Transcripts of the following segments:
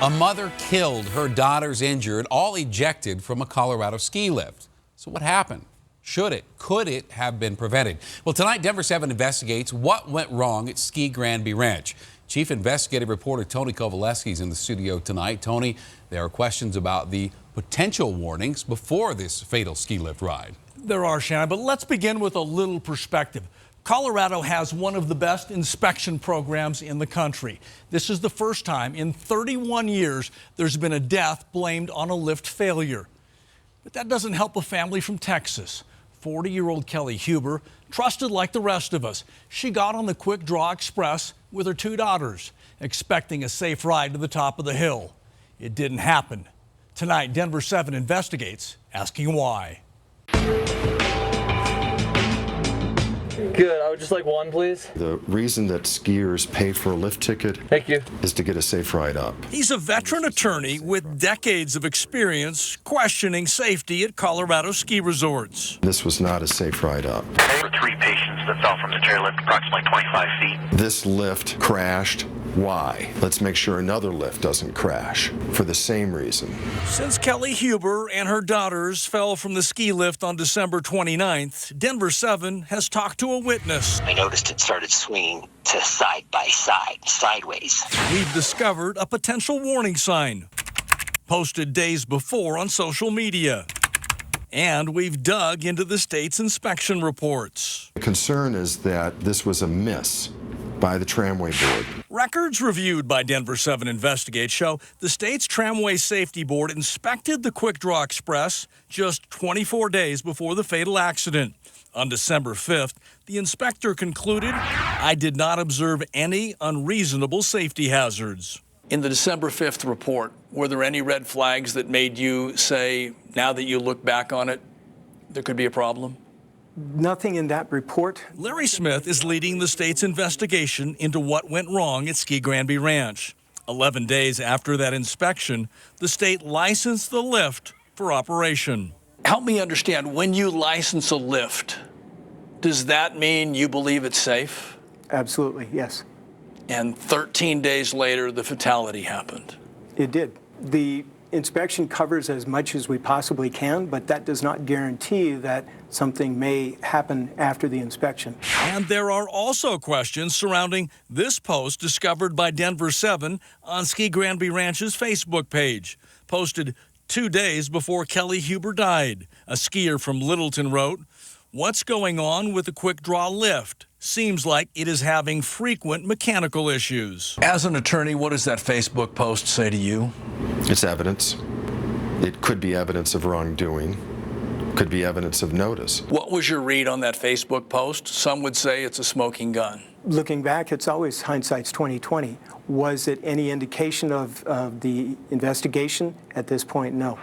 A mother killed, her daughters injured, all ejected from a Colorado ski lift. So what happened? Could it have been prevented? Well, tonight, Denver7 investigates what went wrong at Ski Granby Ranch. Chief investigative reporter Tony Kovaleski is in the studio tonight. Tony, there are questions about the potential warnings before this fatal ski lift ride. There are, Shannon, but let's begin with a little perspective. Colorado has one of the best inspection programs in the country. This is the first time in 31 years there's been a death blamed on a lift failure. But that doesn't help a family from Texas. 40-year-old Kelly Huber, trusted like the rest of us. She got on the Quick Draw Express with her two daughters, expecting a safe ride to the top of the hill. It didn't happen. Tonight, Denver7 investigates, asking why. Good. I would just like one, please. The reason that skiers pay for a lift ticket Thank you. is to get a safe ride up. He's a veteran attorney with decades of experience questioning safety at Colorado ski resorts. This was not a safe ride up. There were 3 patients that fell from the chairlift approximately 25 feet. This lift crashed. Why? Let's make sure another lift doesn't crash for the same reason. Since Kelly Huber and her daughters fell from the ski lift on December 29th, Denver7 has talked to a witness. I noticed it started swinging to side by side, sideways. We've discovered a potential warning sign posted days before on social media. And we've dug into the state's inspection reports. The concern is that this was a miss by the tramway board. Records reviewed by Denver7 Investigate show the state's Tramway Safety Board inspected the Quick Draw Express just 24 days before the fatal accident. On December 5th, the inspector concluded, "I did not observe any unreasonable safety hazards." In the December 5th report, were there any red flags that made you say, now that you look back on it, there could be a problem? Nothing in that report. Larry Smith is leading the state's investigation into what went wrong at Ski Granby Ranch. 11 days after that inspection, the state licensed the lift for operation. Help me understand, when you license a lift, does that mean you believe it's safe? Absolutely, yes. And 13 days later, the fatality happened. It did. The inspection covers as much as we possibly can, but that does not guarantee that something may happen after the inspection. And there are also questions surrounding this post discovered by Denver7 on Ski Granby Ranch's Facebook page, posted 2 days before Kelly Huber died. A skier from Littleton wrote, "What's going on with the Quick Draw lift? Seems like it is having frequent mechanical issues." As an attorney, what does that Facebook post say to you? It's evidence. It could be evidence of wrongdoing. Could be evidence of notice. What was your read on that Facebook post? Some would say it's a smoking gun. Looking back, it's always hindsight's 20/20. Was it any indication of the investigation? At this point, no.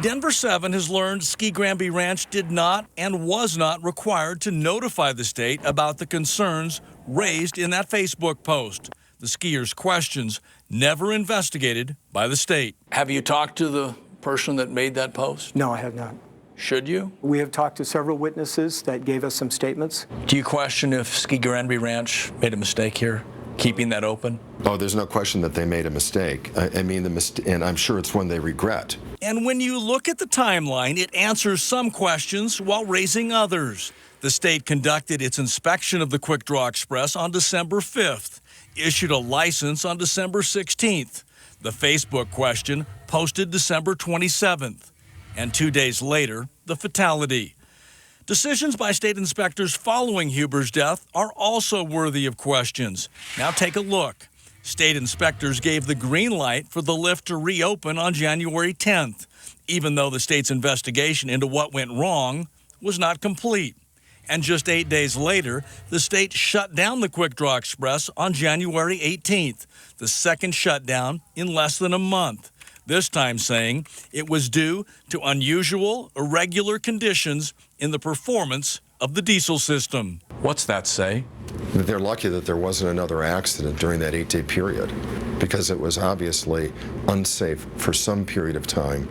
Denver7 has learned Ski Granby Ranch did not and was not required to notify the state about the concerns raised in that Facebook post. The skiers' questions never investigated by the state. Have you talked to the person that made that post? No, I have not. Should you? We have talked to several witnesses that gave us some statements. Do you question if Ski Granby Ranch made a mistake here, keeping that open? Oh, there's no question that they made a mistake. And I'm sure it's one they regret. And when you look at the timeline, it answers some questions while raising others. The state conducted its inspection of the Quick Draw Express on December 5th, issued a license on December 16th. The Facebook question posted December 27th. And 2 days later, the fatality. Decisions by state inspectors following Huber's death are also worthy of questions. Now take a look. State inspectors gave the green light for the lift to reopen on January 10th, even though the state's investigation into what went wrong was not complete. And just 8 days later, the state shut down the Quick Draw Express on January 18th, the second shutdown in less than a month. This time saying it was due to unusual, irregular conditions in the performance of the diesel system. What's that say? They're lucky that there wasn't another accident during that 8-day period, because it was obviously unsafe for some period of time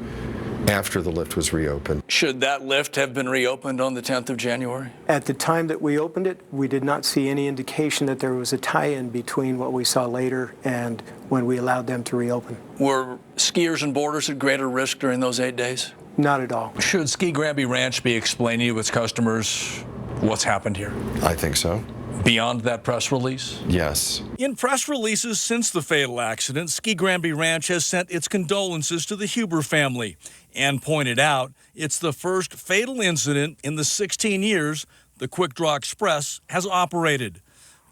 after the lift was reopened. Should that lift have been reopened on the 10th of January? At the time that we opened it, we did not see any indication that there was a tie-in between what we saw later and when we allowed them to reopen. Were skiers and boarders at greater risk during those 8 days? Not at all. Should Ski Granby Ranch be explaining to its customers what's happened here? I think so. Beyond that press release? Yes. In press releases since the fatal accident, Ski Granby Ranch has sent its condolences to the Huber family and pointed out it's the first fatal incident in the 16 years the Quick Draw Express has operated.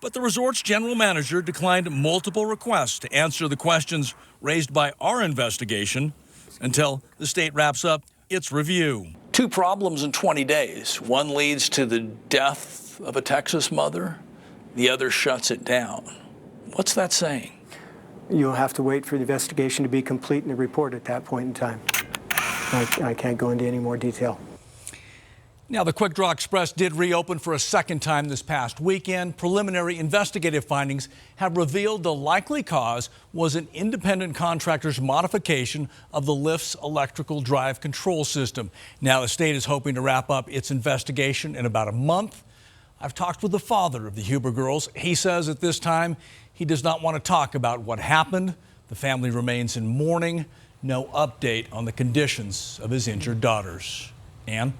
But the resort's general manager declined multiple requests to answer the questions raised by our investigation until the state wraps up its review. 2 problems in 20 days. One leads to the death of a Texas mother. The other shuts it down. What's that saying? You'll have to wait for the investigation to be complete and the report at that point in time. I can't go into any more detail. Now, the Quick Draw Express did reopen for a second time this past weekend. Preliminary investigative findings have revealed the likely cause was an independent contractor's modification of the lift's electrical drive control system. Now, the state is hoping to wrap up its investigation in about a month. I've talked with the father of the Huber girls. He says at this time he does not want to talk about what happened. The family remains in mourning. No update on the conditions of his injured daughters. Ann?